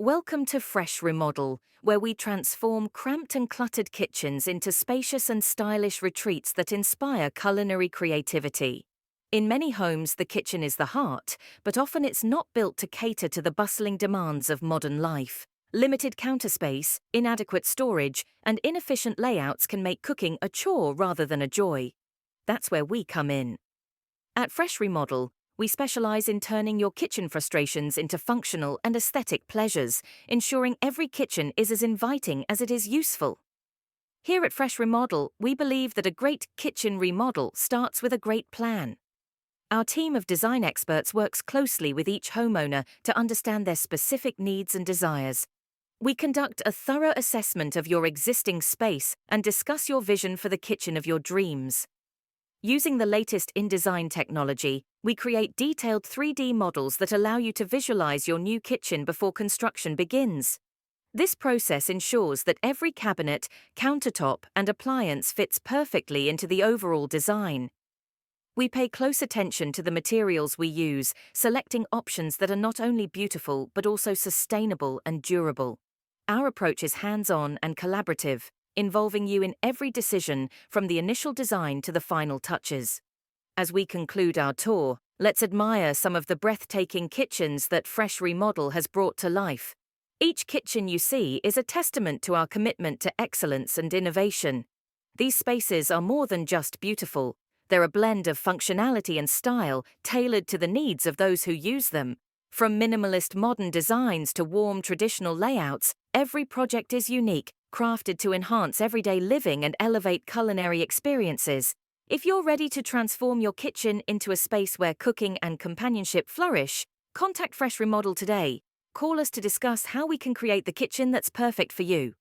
Welcome to Fresh Remodel, where we transform cramped and cluttered kitchens into spacious and stylish retreats that inspire culinary creativity. In many homes, the kitchen is the heart, but often it's not built to cater to the bustling demands of modern life. Limited counter space, inadequate storage, and inefficient layouts can make cooking a chore rather than a joy. That's where we come in. At Fresh Remodel, we specialize in turning your kitchen frustrations into functional and aesthetic pleasures, ensuring every kitchen is as inviting as it is useful. Here at Fresh Remodel, we believe that a great kitchen remodel starts with a great plan. Our team of design experts works closely with each homeowner to understand their specific needs and desires. We conduct a thorough assessment of your existing space and discuss your vision for the kitchen of your dreams. Using the latest InDesign technology, we create detailed 3D models that allow you to visualize your new kitchen before construction begins. This process ensures that every cabinet, countertop, and appliance fits perfectly into the overall design. We pay close attention to the materials we use, selecting options that are not only beautiful but also sustainable and durable. Our approach is hands-on and collaborative, involving you in every decision from the initial design to the final touches. As we conclude our tour, let's admire some of the breathtaking kitchens that Fresh Remodel has brought to life. Each kitchen you see is a testament to our commitment to excellence and innovation. These spaces are more than just beautiful. They're a blend of functionality and style tailored to the needs of those who use them. From minimalist modern designs to warm traditional layouts, every project is unique, crafted to enhance everyday living and elevate culinary experiences. If you're ready to transform your kitchen into a space where cooking and companionship flourish, contact Fresh Remodel today. Call us to discuss how we can create the kitchen that's perfect for you.